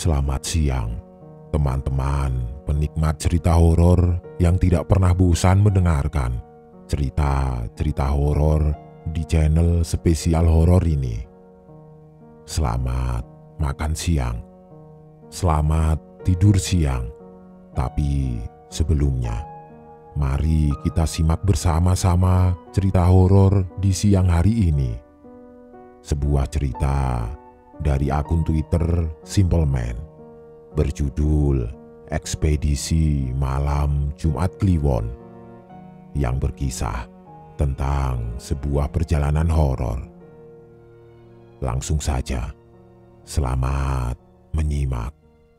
Selamat siang, teman-teman penikmat cerita horor yang tidak pernah bosan mendengarkan cerita-cerita horor di channel spesial horor ini. Selamat makan siang, selamat tidur siang. Tapi sebelumnya, mari kita simak bersama-sama cerita horor di siang hari ini. Sebuah cerita dari akun Twitter Simple Man berjudul Ekspedisi Malam Jumat Kliwon yang berkisah tentang sebuah perjalanan horor. Langsung saja, selamat menyimak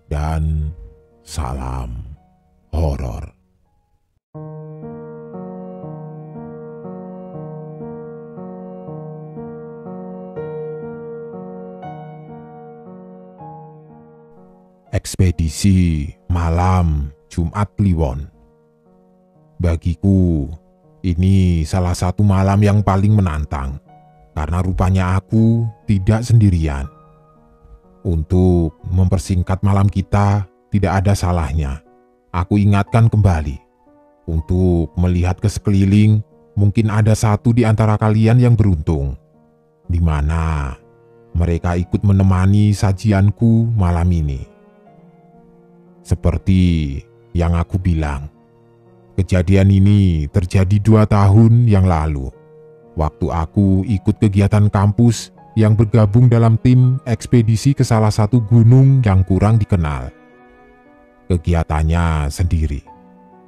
dan salam horor. Ekspedisi Malam Jumat Kliwon. Bagiku, ini salah satu malam yang paling menantang, karena rupanya aku tidak sendirian. Untuk mempersingkat malam kita, tidak ada salahnya aku ingatkan kembali. Untuk melihat ke sekeliling, mungkin ada satu di antara kalian yang beruntung, di mana mereka ikut menemani sajianku malam ini. Seperti yang aku bilang, kejadian ini terjadi 2 tahun yang lalu, waktu aku ikut kegiatan kampus yang bergabung dalam tim ekspedisi ke salah satu gunung yang kurang dikenal. Kegiatannya sendiri,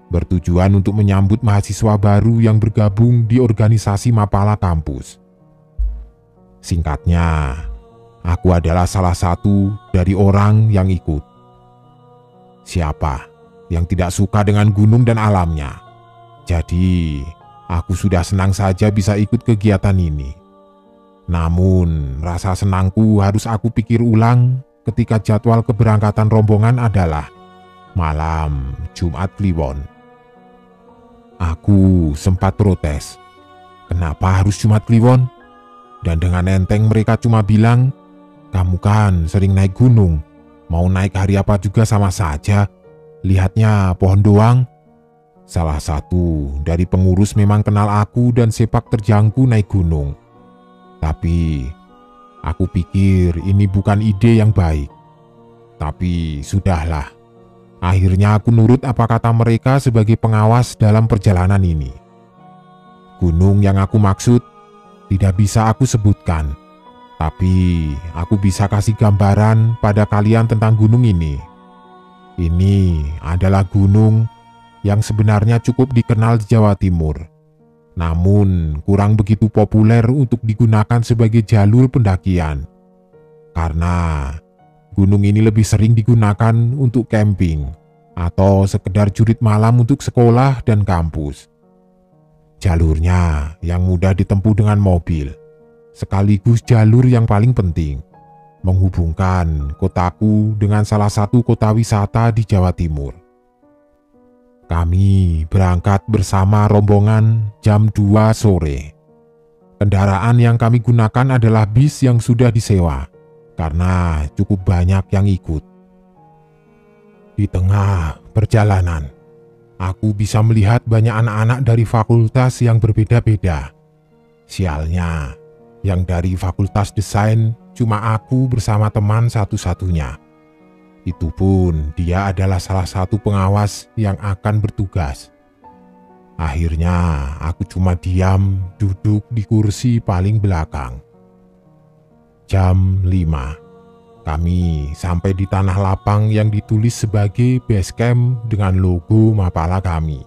bertujuan untuk menyambut mahasiswa baru yang bergabung di organisasi Mapala kampus. Singkatnya, aku adalah salah satu dari orang yang ikut. Siapa yang tidak suka dengan gunung dan alamnya? Jadi, aku sudah senang saja bisa ikut kegiatan ini. Namun, rasa senangku harus aku pikir ulang ketika jadwal keberangkatan rombongan adalah malam Jumat Kliwon. Aku sempat protes. Kenapa harus Jumat Kliwon? Dan dengan enteng mereka cuma bilang, "Kamu kan sering naik gunung. Mau naik hari apa juga sama saja, lihatnya pohon doang." Salah satu dari pengurus memang kenal aku dan sepak terjangku naik gunung. Tapi aku pikir ini bukan ide yang baik. Tapi sudahlah. Akhirnya aku nurut apa kata mereka sebagai pengawas dalam perjalanan ini. Gunung yang aku maksud tidak bisa aku sebutkan. Tapi aku bisa kasih gambaran pada kalian tentang gunung ini. Ini adalah gunung yang sebenarnya cukup dikenal di Jawa Timur, namun kurang begitu populer untuk digunakan sebagai jalur pendakian. Karena gunung ini lebih sering digunakan untuk camping atau sekedar jurit malam untuk sekolah dan kampus. Jalurnya yang mudah ditempuh dengan mobil, sekaligus jalur yang paling penting, menghubungkan kotaku dengan salah satu kota wisata di Jawa Timur. Kami berangkat bersama rombongan jam 2 sore. Kendaraan yang kami gunakan adalah bis yang sudah disewa, karena cukup banyak yang ikut. Di tengah perjalanan, aku bisa melihat banyak anak-anak dari fakultas yang berbeda-beda. Sialnya, yang dari fakultas desain cuma aku bersama teman satu-satunya. Itu pun dia adalah salah satu pengawas yang akan bertugas. Akhirnya aku cuma diam duduk di kursi paling belakang. Jam 5, kami sampai di tanah lapang yang ditulis sebagai base camp dengan logo Mapala kami.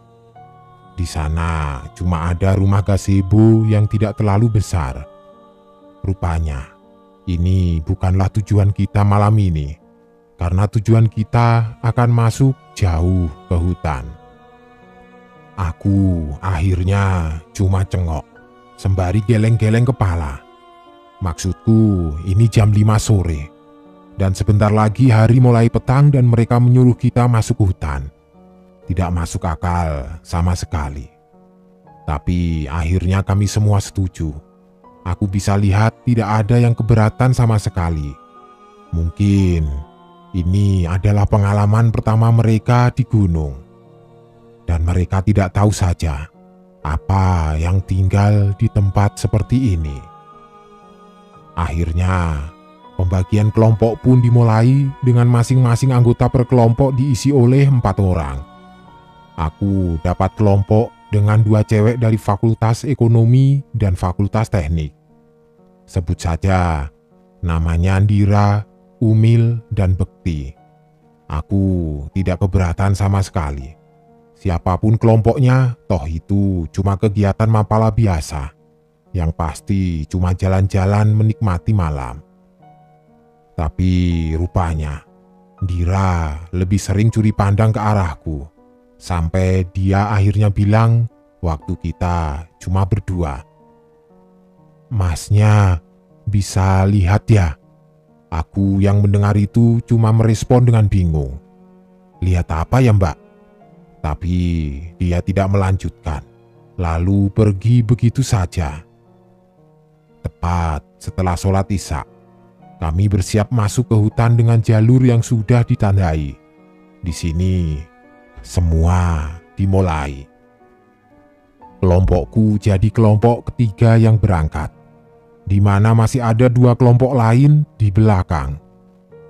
Di sana cuma ada rumah gazebo yang tidak terlalu besar. Rupanya, ini bukanlah tujuan kita malam ini, karena tujuan kita akan masuk jauh ke hutan. Aku akhirnya cuma cengok, sembari geleng-geleng kepala. Maksudku, ini jam 5 sore, dan sebentar lagi hari mulai petang dan mereka menyuruh kita masuk hutan. Tidak masuk akal sama sekali. Tapi akhirnya kami semua setuju. Aku bisa lihat tidak ada yang keberatan sama sekali. Mungkin Ini adalah pengalaman pertama mereka di gunung. Dan mereka tidak tahu saja apa yang tinggal di tempat seperti ini. Akhirnya, pembagian kelompok pun dimulai dengan masing-masing anggota per kelompok diisi oleh 4 orang. Aku dapat kelompok dengan 2 cewek dari Fakultas Ekonomi dan Fakultas Teknik. Sebut saja namanya Andira, Umil, dan Bekti. Aku tidak keberatan sama sekali. Siapapun kelompoknya, toh itu cuma kegiatan mapala biasa. Yang pasti cuma jalan-jalan menikmati malam. Tapi rupanya, Dira lebih sering curi pandang ke arahku. Sampai dia akhirnya bilang, waktu kita cuma berdua. "Masnya bisa lihat ya?" Aku yang mendengar itu cuma merespon dengan bingung. "Lihat apa ya, Mbak?" Tapi dia tidak melanjutkan, lalu pergi begitu saja. Tepat setelah sholat Isya, kami bersiap masuk ke hutan dengan jalur yang sudah ditandai. Di sini, semua dimulai. Kelompokku jadi kelompok ketiga yang berangkat, di mana masih ada 2 kelompok lain di belakang.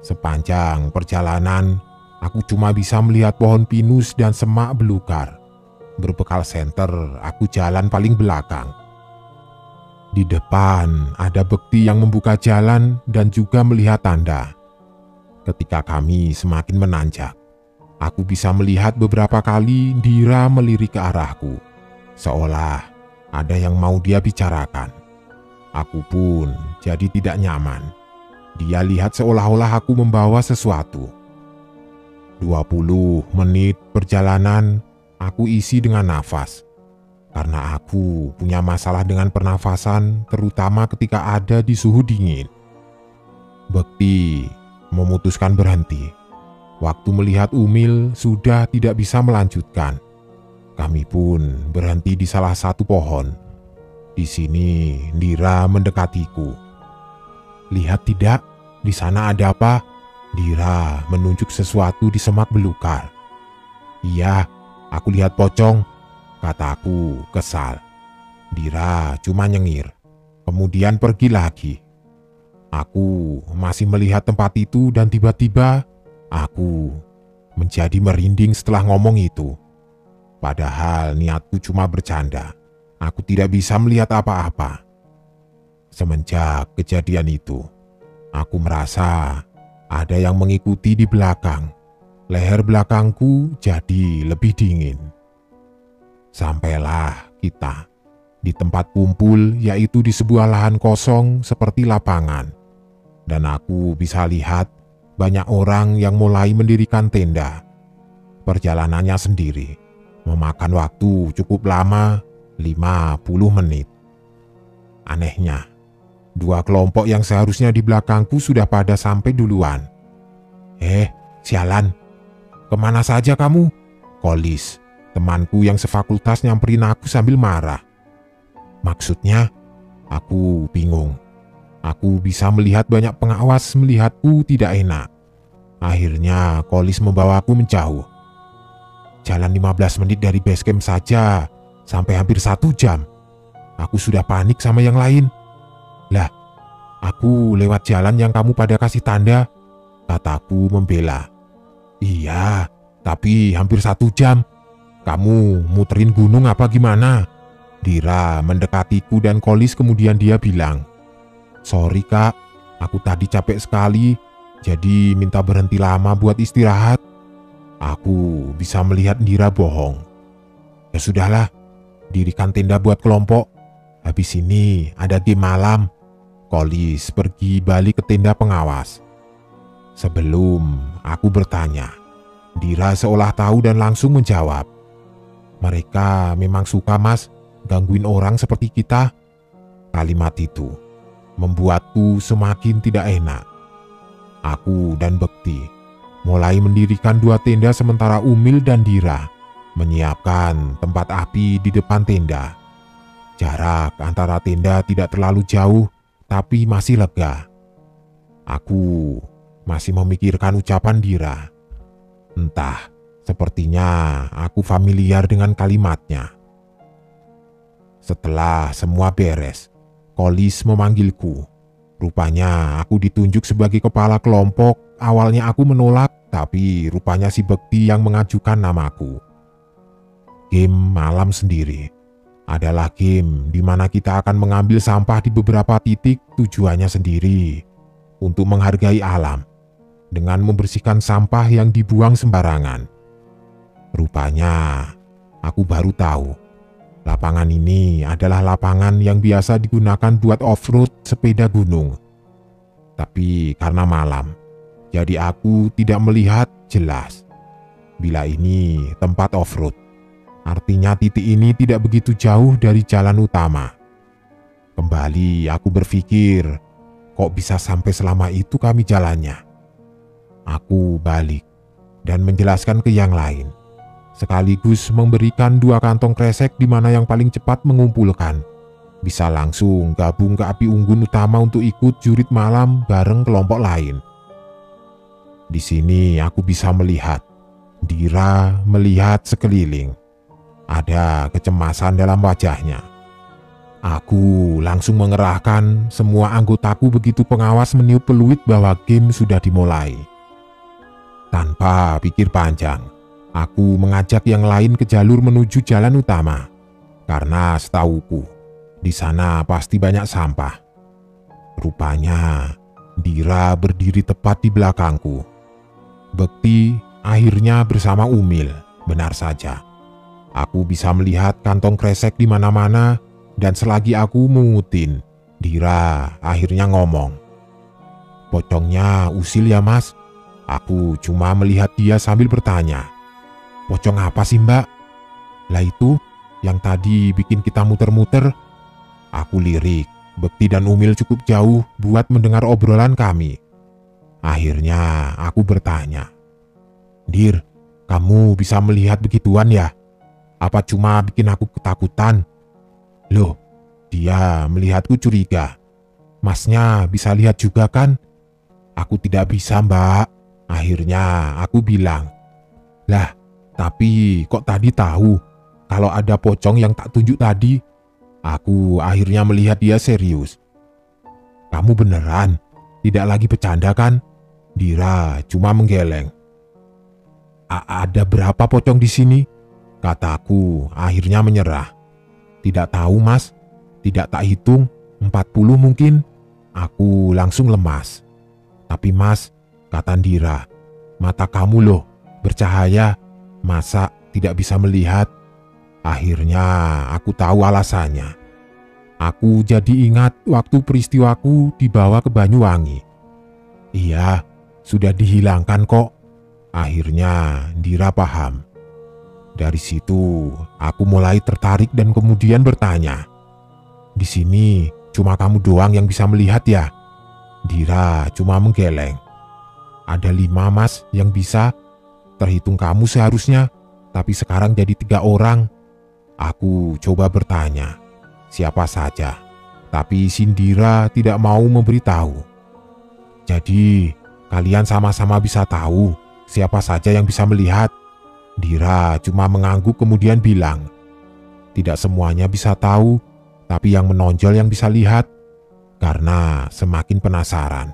Sepanjang perjalanan, aku cuma bisa melihat pohon pinus dan semak belukar. Berbekal senter, aku jalan paling belakang. Di depan ada Bekti yang membuka jalan dan juga melihat tanda. Ketika kami semakin menanjak, aku bisa melihat beberapa kali Dira melirik ke arahku, seolah ada yang mau dia bicarakan. Aku pun jadi tidak nyaman. Dia lihat seolah-olah aku membawa sesuatu. 20 menit perjalanan aku isi dengan nafas. Karena aku punya masalah dengan pernafasan, terutama ketika ada di suhu dingin. Bekti memutuskan berhenti. Waktu melihat Umil sudah tidak bisa melanjutkan. Kami pun berhenti di salah satu pohon. Di sini Dira mendekatiku. "Lihat tidak, di sana ada apa?" Dira menunjuk sesuatu di semak belukar. "Iya, aku lihat pocong," kataku kesal. Dira cuma nyengir, kemudian pergi lagi. Aku masih melihat tempat itu dan tiba-tiba aku menjadi merinding setelah ngomong itu. Padahal niatku cuma bercanda. Aku tidak bisa melihat apa-apa. Semenjak kejadian itu, aku merasa ada yang mengikuti di belakang. Leher belakangku jadi lebih dingin. Sampailah kita di tempat kumpul, yaitu di sebuah lahan kosong seperti lapangan. Dan aku bisa lihat banyak orang yang mulai mendirikan tenda. Perjalanannya sendiri memakan waktu cukup lama, 50 menit. Anehnya, 2 kelompok yang seharusnya di belakangku sudah pada sampai duluan. Sialan, kemana saja kamu?" Kolis, temanku yang sefakultas, nyamperin aku sambil marah. "Maksudnya?" Aku bingung. Aku bisa melihat banyak pengawas melihatku tidak enak. Akhirnya Kolis membawaku menjauh. Jalan 15 menit dari base camp saja, sampai hampir 1 jam. Aku sudah panik sama yang lain. "Lah, aku lewat jalan yang kamu pada kasih tanda," kataku membela. "Iya, tapi hampir 1 jam. Kamu muterin gunung apa gimana?" Dira mendekatiku dan Kolis, kemudian dia bilang, "Sorry kak, aku tadi capek sekali, jadi minta berhenti lama buat istirahat." Aku bisa melihat Dira bohong. "Ya sudahlah, dirikan tenda buat kelompok. Habis ini ada game malam." Kolis pergi balik ke tenda pengawas. Sebelum aku bertanya, Dira seolah tahu dan langsung menjawab, "Mereka memang suka, Mas, gangguin orang seperti kita." Kalimat itu membuatku semakin tidak enak. Aku dan Bekti mulai mendirikan 2 tenda, sementara Umil dan Dira menyiapkan tempat api di depan tenda. Jarak antara tenda tidak terlalu jauh, tapi masih lega. Aku masih memikirkan ucapan Dira. Entah, sepertinya aku familiar dengan kalimatnya. Setelah semua beres, Kolis memanggilku. Rupanya aku ditunjuk sebagai kepala kelompok. Awalnya aku menolak, tapi rupanya si Bekti yang mengajukan namaku. Game malam sendiri adalah game di mana kita akan mengambil sampah di beberapa titik, tujuannya sendiri untuk menghargai alam dengan membersihkan sampah yang dibuang sembarangan. Rupanya aku baru tahu lapangan ini adalah lapangan yang biasa digunakan buat off-road sepeda gunung. Tapi karena malam, jadi aku tidak melihat jelas bila ini tempat off-road. Artinya titik ini tidak begitu jauh dari jalan utama. Kembali aku berpikir, kok bisa sampai selama itu kami jalannya? Aku balik dan menjelaskan ke yang lain, sekaligus memberikan 2 kantong kresek di mana yang paling cepat mengumpulkan bisa langsung gabung ke api unggun utama untuk ikut jurit malam bareng kelompok lain. Di sini aku bisa melihat Dira melihat sekeliling. Ada kecemasan dalam wajahnya. Aku langsung mengerahkan semua anggotaku begitu pengawas meniup peluit bahwa game sudah dimulai. Tanpa pikir panjang, aku mengajak yang lain ke jalur menuju jalan utama. Karena setauku, di sana pasti banyak sampah. Rupanya, Dira berdiri tepat di belakangku. Bekti akhirnya bersama Umil, benar saja. Aku bisa melihat kantong kresek di mana-mana dan selagi aku mengutin, Dira akhirnya ngomong. "Pocongnya usil ya mas?" Aku cuma melihat dia sambil bertanya, "Pocong apa sih mbak?" "Lah itu, yang tadi bikin kita muter-muter." Aku lirik, Bekti dan Umil cukup jauh buat mendengar obrolan kami. Akhirnya aku bertanya, "Dir, kamu bisa melihat begituan ya? Apa cuma bikin aku ketakutan?" "Loh, dia melihatku curiga. Masnya bisa lihat juga kan?" "Aku tidak bisa mbak." Akhirnya aku bilang, "Lah, tapi kok tadi tahu kalau ada pocong yang tak tunjuk tadi?" Aku akhirnya melihat dia serius. "Kamu beneran? Tidak lagi bercanda kan?" Dira cuma menggeleng. "Ada berapa pocong di sini?" Kataku akhirnya menyerah. "Tidak tahu mas, tidak tak hitung, 40 mungkin." Aku langsung lemas. "Tapi mas," kata Dira, "mata kamu loh, bercahaya, masa tidak bisa melihat?" Akhirnya aku tahu alasannya. Aku jadi ingat waktu peristiwaku dibawa ke Banyuwangi. "Iya, sudah dihilangkan kok." Akhirnya Dira paham. Dari situ aku mulai tertarik dan kemudian bertanya, "Di sini cuma kamu doang yang bisa melihat ya?" Dira cuma menggeleng. "Ada 5 mas yang bisa, terhitung kamu seharusnya, tapi sekarang jadi 3 orang. Aku coba bertanya, siapa saja, tapi Sindira tidak mau memberitahu. "Jadi, kalian sama-sama bisa tahu siapa saja yang bisa melihat?" Dira cuma mengangguk kemudian bilang, "Tidak semuanya bisa tahu, tapi yang menonjol yang bisa lihat." Karena semakin penasaran,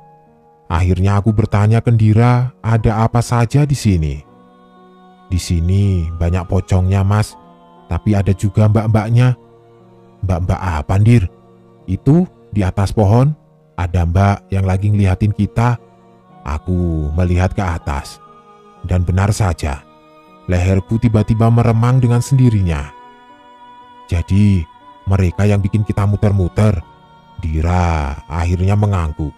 akhirnya aku bertanya ke Dira, ada apa saja di sini. "Di sini banyak pocongnya mas, tapi ada juga mbak-mbaknya." "Mbak-mbak apa Dir?" "Itu di atas pohon, ada mbak yang lagi ngeliatin kita." Aku melihat ke atas, dan benar saja, leherku tiba-tiba meremang dengan sendirinya. "Jadi mereka yang bikin kita muter-muter?" Dira akhirnya mengangguk.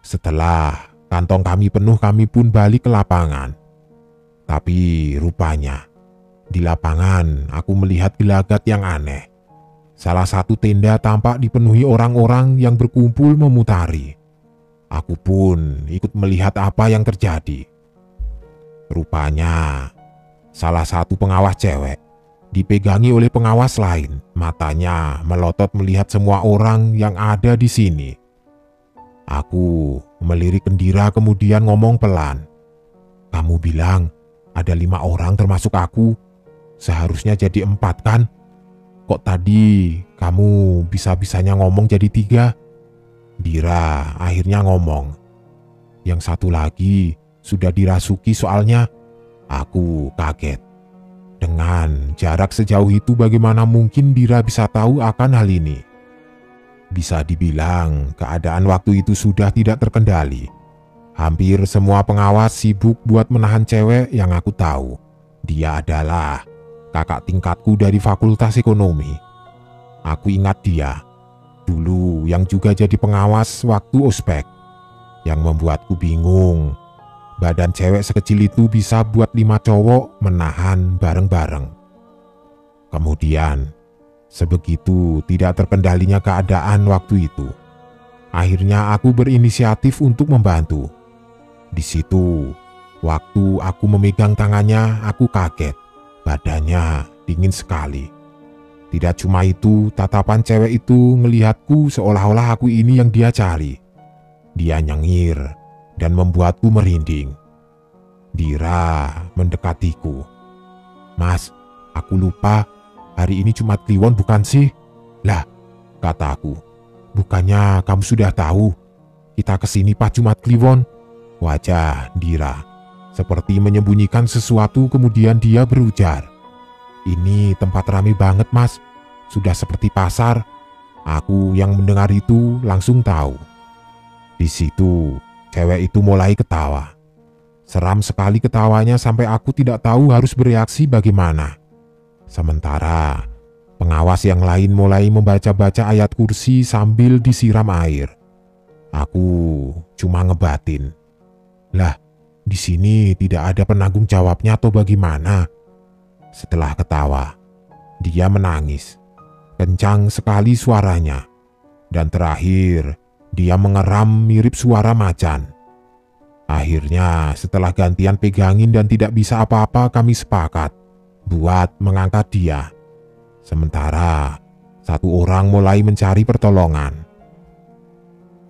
Setelah kantong kami penuh, kami pun balik ke lapangan. Tapi rupanya di lapangan aku melihat gelagat yang aneh. Salah satu tenda tampak dipenuhi orang-orang yang berkumpul memutari. Aku pun ikut melihat apa yang terjadi. Rupanya salah satu pengawas cewek dipegangi oleh pengawas lain. Matanya melotot melihat semua orang yang ada di sini. Aku melirik Dira kemudian ngomong pelan. Kamu bilang ada 5 orang termasuk aku. Seharusnya jadi 4 kan? Kok tadi kamu bisa-bisanya ngomong jadi 3? Dira akhirnya ngomong. Yang satu lagi sudah dirasuki soalnya. Aku kaget. Dengan jarak sejauh itu bagaimana mungkin Dira bisa tahu akan hal ini? Bisa dibilang keadaan waktu itu sudah tidak terkendali. Hampir semua pengawas sibuk buat menahan cewek yang aku tahu. Dia adalah kakak tingkatku dari Fakultas Ekonomi. Aku ingat dia, dulu yang juga jadi pengawas waktu ospek. Yang membuatku bingung, badan cewek sekecil itu bisa buat 5 cowok menahan bareng-bareng. Kemudian, sebegitu tidak terkendalinya keadaan waktu itu, akhirnya aku berinisiatif untuk membantu. Di situ, waktu aku memegang tangannya, aku kaget. Badannya dingin sekali. Tidak cuma itu, tatapan cewek itu ngelihatku seolah-olah aku ini yang dia cari. Dia nyengir dan membuatku merinding. Dira mendekatiku. Mas, aku lupa, hari ini Jumat Kliwon bukan sih? Lah, kataku, bukannya kamu sudah tahu kita kesini pas Jumat Kliwon? Wajah Dira seperti menyembunyikan sesuatu, kemudian dia berujar. Ini tempat ramai banget mas, sudah seperti pasar. Aku yang mendengar itu langsung tahu. Di situ cewek itu mulai ketawa. Seram sekali ketawanya sampai aku tidak tahu harus bereaksi bagaimana. Sementara pengawas yang lain mulai membaca-baca ayat kursi sambil disiram air. Aku cuma ngebatin. Lah, di sini tidak ada penanggung jawabnya atau bagaimana? Setelah ketawa, dia menangis. Kencang sekali suaranya. Dan terakhir, dia mengeram mirip suara macan. Akhirnya, setelah gantian pegangin dan tidak bisa apa-apa, kami sepakat buat mengangkat dia. Sementara, satu orang mulai mencari pertolongan.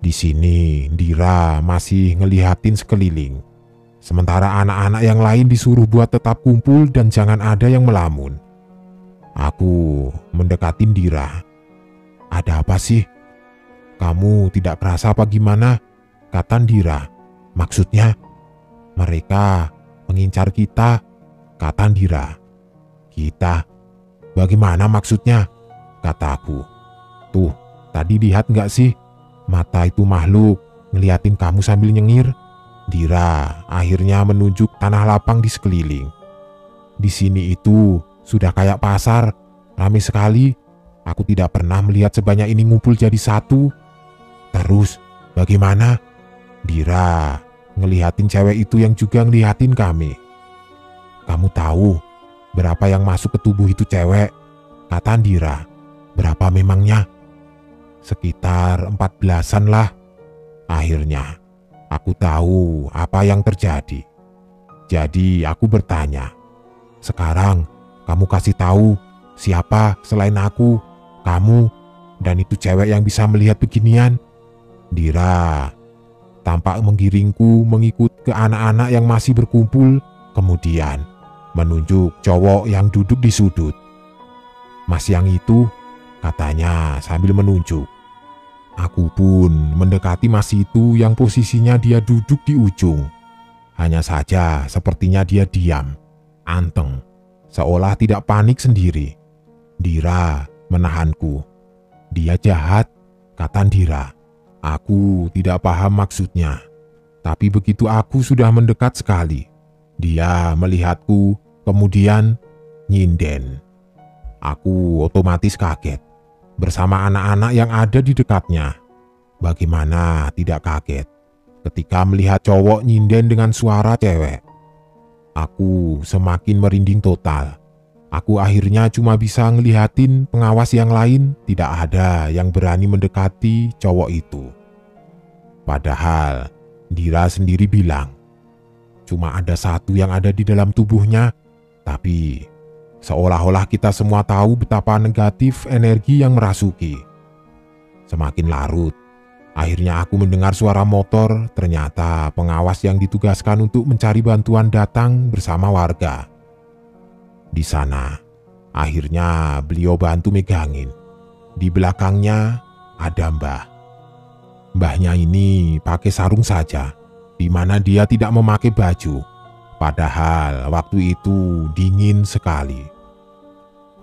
Di sini, Dira masih ngelihatin sekeliling. Sementara anak-anak yang lain disuruh buat tetap kumpul dan jangan ada yang melamun. Aku mendekatin Dira. Ada apa sih? Kamu tidak kerasa apa gimana? Kata Dira. Maksudnya, mereka mengincar kita, kata Dira. Kita? Bagaimana maksudnya? Kataku. Tuh, tadi lihat nggak sih? Mata itu makhluk ngeliatin kamu sambil nyengir. Dira akhirnya menunjuk tanah lapang di sekeliling. Di sini itu sudah kayak pasar, ramai sekali. Aku tidak pernah melihat sebanyak ini ngumpul jadi satu. Terus bagaimana? Dira ngelihatin cewek itu yang juga ngelihatin kami. Kamu tahu berapa yang masuk ke tubuh itu cewek? Kata Dira. Berapa memangnya? Sekitar 14-an lah. Akhirnya aku tahu apa yang terjadi. Jadi aku bertanya, sekarang kamu kasih tahu siapa selain aku, kamu, dan itu cewek yang bisa melihat beginian? Dira tampak menggiringku mengikut ke anak-anak yang masih berkumpul, kemudian menunjuk cowok yang duduk di sudut. Mas yang itu, katanya sambil menunjuk. Aku pun mendekati mas itu yang posisinya dia duduk di ujung. Hanya saja sepertinya dia diam, anteng, seolah tidak panik sendiri. Dira menahanku. Dia jahat, kata Dira. Aku tidak paham maksudnya. Tapi begitu aku sudah mendekat sekali, dia melihatku, kemudian nyinden. Aku otomatis kaget. Bersama anak-anak yang ada di dekatnya. Bagaimana tidak kaget ketika melihat cowok nyinden dengan suara cewek. Aku semakin merinding total. Aku akhirnya cuma bisa ngelihatin pengawas yang lain, tidak ada yang berani mendekati cowok itu. Padahal Dira sendiri bilang, cuma ada satu yang ada di dalam tubuhnya, tapi seolah-olah kita semua tahu betapa negatif energi yang merasuki. Semakin larut, Akhirnya aku mendengar suara motor, ternyata pengawas yang ditugaskan untuk mencari bantuan datang bersama warga. Di sana, akhirnya beliau bantu megangin. Di belakangnya ada Mbah. Mbahnya ini pakai sarung saja, di mana dia tidak memakai baju. Padahal waktu itu dingin sekali.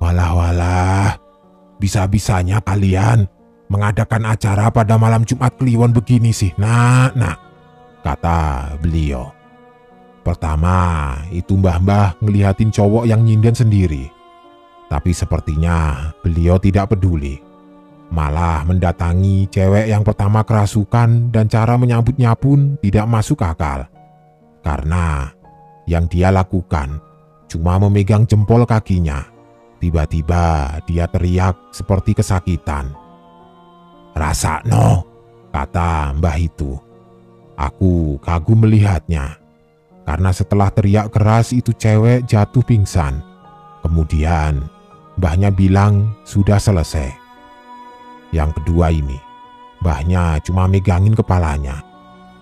Walah, bisa-bisanya kalian mengadakan acara pada malam Jumat Kliwon begini sih, nak, kata beliau. Pertama, itu mbah-mbah ngelihatin cowok yang nyinden sendiri. Tapi sepertinya beliau tidak peduli. Malah mendatangi cewek yang pertama kerasukan dan cara menyambutnya pun tidak masuk akal. Karena yang dia lakukan cuma memegang jempol kakinya. Tiba-tiba dia teriak seperti kesakitan. "Rasakno," kata mbah itu. Aku kagum melihatnya. Karena setelah teriak keras itu cewek jatuh pingsan. Kemudian mbahnya bilang sudah selesai. Yang kedua ini, mbahnya cuma megangin kepalanya.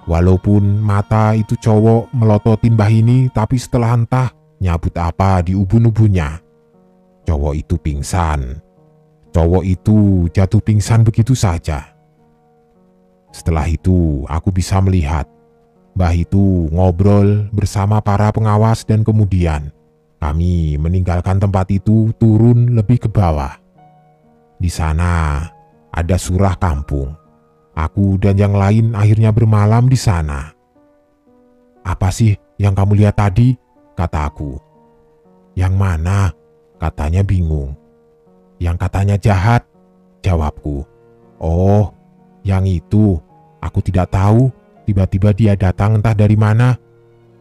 Walaupun mata itu cowok melototin mbah ini, tapi setelah entah nyabut apa di ubun-ubunnya, cowok itu pingsan. Cowok itu jatuh pingsan begitu saja. Setelah itu aku bisa melihat mbah itu ngobrol bersama para pengawas dan kemudian kami meninggalkan tempat itu turun lebih ke bawah. Di sana ada surah kampung. Aku dan yang lain akhirnya bermalam di sana. "Apa sih yang kamu lihat tadi?" kata aku. "Yang mana?" katanya bingung. "Yang katanya jahat," jawabku. "Oh, yang itu. Aku tidak tahu. Tiba-tiba dia datang entah dari mana.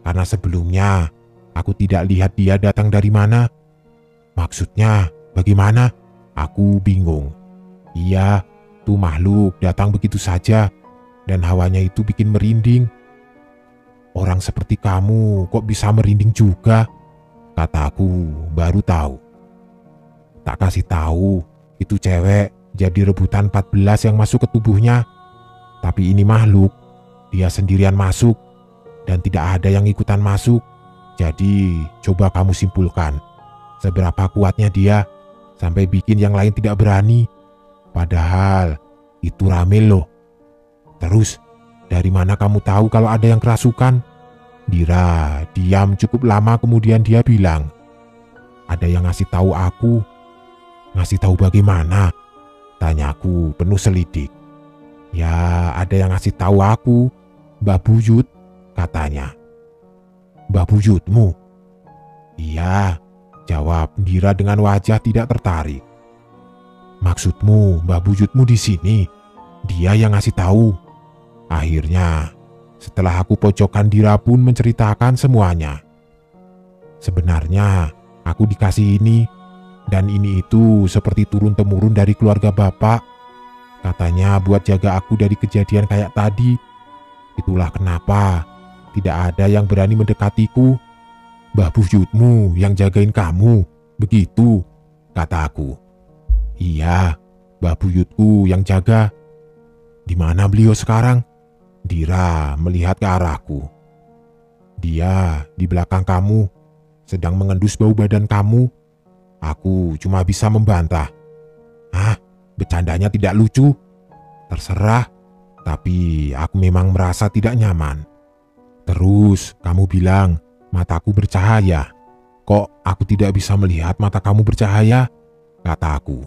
Karena sebelumnya aku tidak lihat dia datang dari mana." "Maksudnya bagaimana?" Aku bingung. "Iya, tuh makhluk datang begitu saja dan hawanya itu bikin merinding." "Orang seperti kamu kok bisa merinding juga?" kataku baru tahu. Tak kasih tahu, itu cewek jadi rebutan 14 yang masuk ke tubuhnya. Tapi ini makhluk, dia sendirian masuk dan tidak ada yang ikutan masuk. Jadi coba kamu simpulkan, seberapa kuatnya dia sampai bikin yang lain tidak berani. Padahal itu rame loh. Terus dari mana kamu tahu kalau ada yang kerasukan?" Dira diam cukup lama kemudian dia bilang, "Ada yang ngasih tahu aku." "Ngasih tahu bagaimana?" tanyaku penuh selidik. "Ya ada yang ngasih tahu aku, Mbah Buyut," katanya. "Mbah Buyutmu?" "Iya," jawab Dira dengan wajah tidak tertarik. "Maksudmu Mbah Buyutmu di sini? Dia yang ngasih tahu." Akhirnya setelah aku pojokkan Dira pun menceritakan semuanya. "Sebenarnya aku dikasih ini dan ini itu seperti turun-temurun dari keluarga bapak. Katanya buat jaga aku dari kejadian kayak tadi. Itulah kenapa tidak ada yang berani mendekatiku." "Mbah Buyutmu yang jagain kamu, begitu?" kata aku. "Iya, Mbah Buyutku yang jaga." "Di mana beliau sekarang?" Dira melihat ke arahku. "Dia di belakang kamu, sedang mengendus bau badan kamu." Aku cuma bisa membantah. "Ah, bercandanya tidak lucu." "Terserah, tapi aku memang merasa tidak nyaman." "Terus kamu bilang mataku bercahaya. Kok aku tidak bisa melihat mata kamu bercahaya?" kata aku.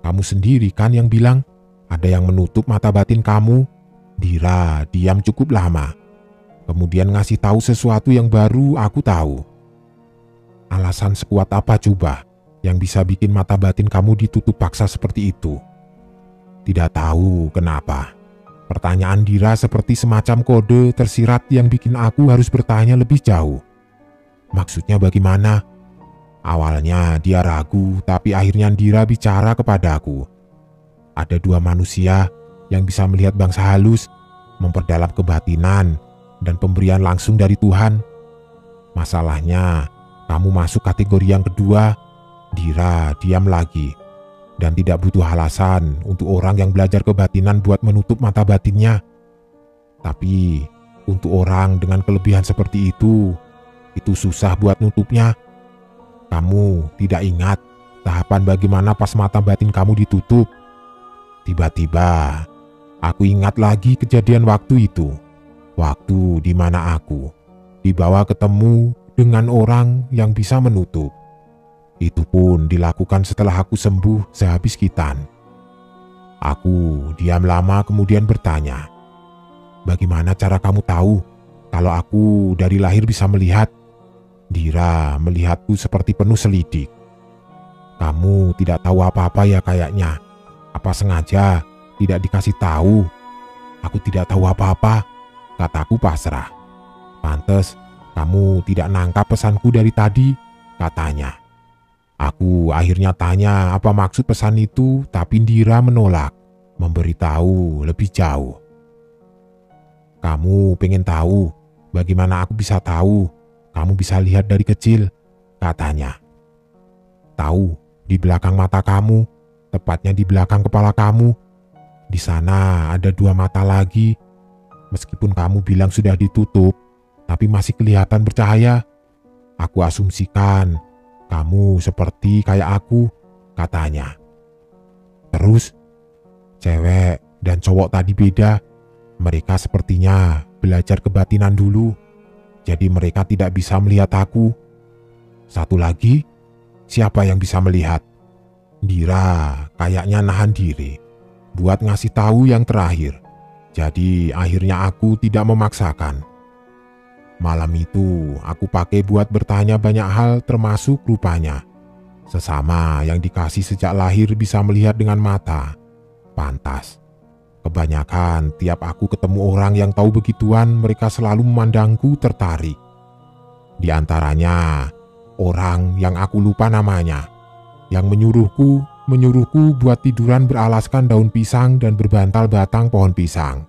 "Kamu sendiri kan yang bilang ada yang menutup mata batin kamu." Dira diam cukup lama. Kemudian ngasih tahu sesuatu yang baru aku tahu. "Alasan sekuat apa coba yang bisa bikin mata batin kamu ditutup paksa seperti itu?" Tidak tahu kenapa. Pertanyaan Dira seperti semacam kode tersirat yang bikin aku harus bertanya lebih jauh. "Maksudnya bagaimana?" Awalnya dia ragu, tapi akhirnya Dira bicara kepadaku. "Ada dua manusia yang bisa melihat bangsa halus, memperdalam kebatinan, dan pemberian langsung dari Tuhan. Masalahnya, kamu masuk kategori yang kedua." Dira diam lagi. dan tidak butuh alasan untuk orang yang belajar kebatinan buat menutup mata batinnya. Tapi untuk orang dengan kelebihan seperti itu susah buat nutupnya. Kamu tidak ingat tahapan bagaimana pas mata batin kamu ditutup? Tiba-tiba aku ingat lagi kejadian waktu itu. Waktu di mana aku dibawa ketemu dengan orang yang bisa menutup. Itu pun dilakukan setelah aku sembuh sehabis khitan. Aku diam lama kemudian bertanya, "Bagaimana cara kamu tahu kalau aku dari lahir bisa melihat?" Dira melihatku seperti penuh selidik. "Kamu tidak tahu apa-apa ya kayaknya. Apa sengaja tidak dikasih tahu?" "Aku tidak tahu apa-apa," kataku pasrah. "Pantes kamu tidak nangkap pesanku dari tadi," katanya. Aku akhirnya tanya apa maksud pesan itu, tapi Dira menolak, memberitahu lebih jauh. "Kamu pengen tahu bagaimana aku bisa tahu kamu bisa lihat dari kecil," katanya. "Tahu di belakang mata kamu, tepatnya di belakang kepala kamu. Di sana ada 2 mata lagi. Meskipun kamu bilang sudah ditutup, tapi masih kelihatan bercahaya. Aku asumsikan kamu seperti kayak aku," katanya. Terus, cewek dan cowok tadi beda. Mereka sepertinya belajar kebatinan dulu, jadi mereka tidak bisa melihat aku. Satu lagi, siapa yang bisa melihat? Dira kayaknya nahan diri buat ngasih tahu yang terakhir. Jadi akhirnya aku tidak memaksakan. Malam itu aku pakai buat bertanya banyak hal termasuk rupanya sesama yang dikasih sejak lahir bisa melihat dengan mata. Pantas. Kebanyakan tiap aku ketemu orang yang tahu begituan, mereka selalu memandangku tertarik. Di antaranya orang yang aku lupa namanya, yang menyuruhku buat tiduran beralaskan daun pisang dan berbantal batang pohon pisang.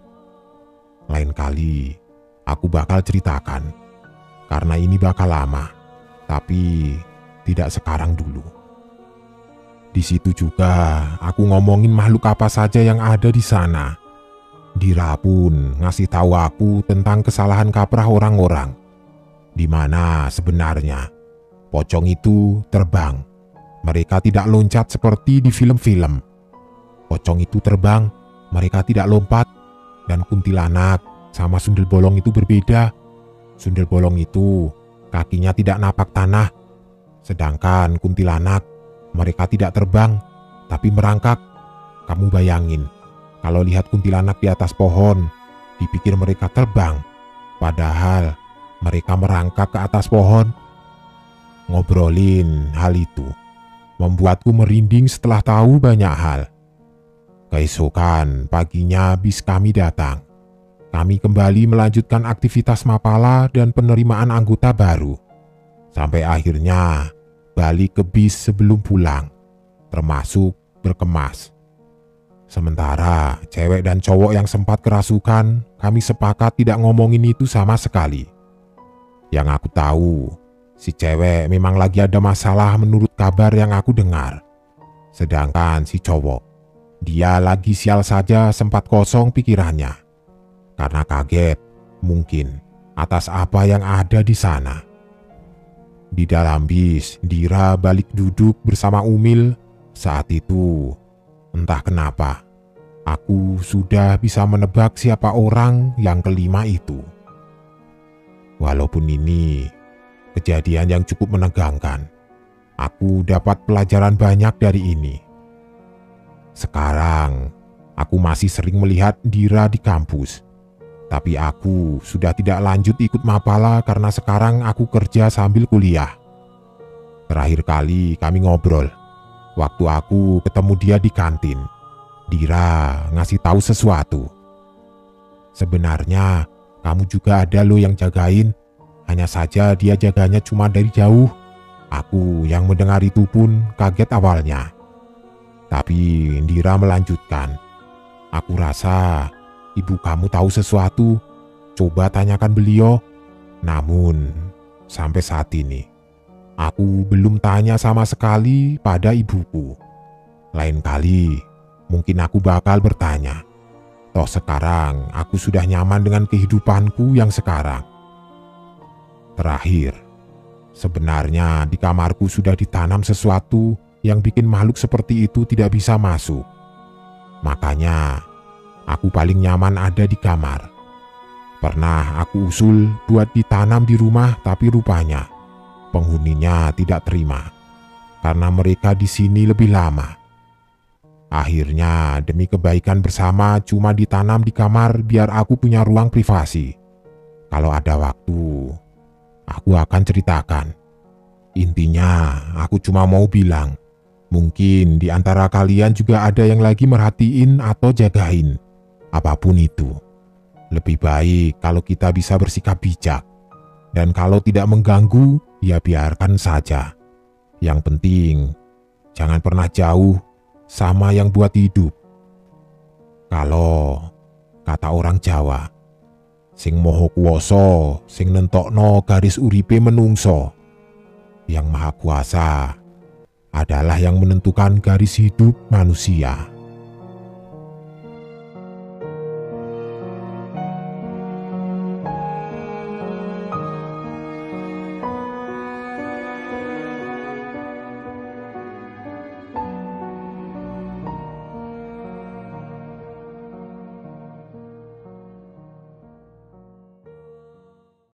Lain kali aku bakal ceritakan, karena ini bakal lama, tapi tidak sekarang dulu. Di situ juga aku ngomongin makhluk apa saja yang ada di sana. Dira pun ngasih tahu aku tentang kesalahan kaprah orang-orang, di mana sebenarnya pocong itu terbang. Mereka tidak loncat seperti di film-film. Pocong itu terbang, mereka tidak lompat. Dan kuntilanak sama sundel bolong itu berbeda. Sundel bolong itu kakinya tidak napak tanah. Sedangkan kuntilanak, mereka tidak terbang, tapi merangkak. Kamu bayangin, kalau lihat kuntilanak di atas pohon, dipikir mereka terbang. Padahal mereka merangkak ke atas pohon. Ngobrolin hal itu membuatku merinding setelah tahu banyak hal. Keesokan paginya bis kami datang. Kami kembali melanjutkan aktivitas mapala dan penerimaan anggota baru. Sampai akhirnya balik ke bis sebelum pulang, termasuk berkemas. Sementara cewek dan cowok yang sempat kerasukan, kami sepakat tidak ngomongin itu sama sekali. Yang aku tahu, si cewek memang lagi ada masalah menurut kabar yang aku dengar. Sedangkan si cowok, dia lagi sial saja sempat kosong pikirannya. Karena kaget, mungkin, atas apa yang ada di sana. Di dalam bis, Dira balik duduk bersama Umil. Saat itu, entah kenapa, aku sudah bisa menebak siapa orang yang kelima itu. Walaupun ini kejadian yang cukup menegangkan, aku dapat pelajaran banyak dari ini. Sekarang, aku masih sering melihat Dira di kampus. Tapi aku sudah tidak lanjut ikut mapala karena sekarang aku kerja sambil kuliah. Terakhir kali kami ngobrol, waktu aku ketemu dia di kantin. Dira ngasih tahu sesuatu. "Sebenarnya kamu juga ada lo yang jagain. Hanya saja dia jaganya cuma dari jauh." Aku yang mendengar itu pun kaget awalnya. Tapi Dira melanjutkan, "Aku rasa ibu kamu tahu sesuatu. Coba tanyakan beliau." Namun sampai saat ini aku belum tanya sama sekali pada ibuku. Lain kali, mungkin aku bakal bertanya. Toh sekarang aku sudah nyaman dengan kehidupanku yang sekarang. Terakhir, sebenarnya di kamarku sudah ditanam sesuatu yang bikin makhluk seperti itu tidak bisa masuk. Makanya, aku paling nyaman ada di kamar. Pernah aku usul buat ditanam di rumah, tapi rupanya penghuninya tidak terima karena mereka di sini lebih lama. Akhirnya demi kebaikan bersama cuma ditanam di kamar biar aku punya ruang privasi. Kalau ada waktu, aku akan ceritakan. Intinya aku cuma mau bilang, mungkin di antara kalian juga ada yang lagi merhatiin atau jagain. Apapun itu, lebih baik kalau kita bisa bersikap bijak. Dan kalau tidak mengganggu, ya biarkan saja. Yang penting, jangan pernah jauh sama yang buat hidup. Kalau kata orang Jawa, sing moho kuwoso, sing nentokno garis uripe menungso. Yang maha kuasa adalah yang menentukan garis hidup manusia.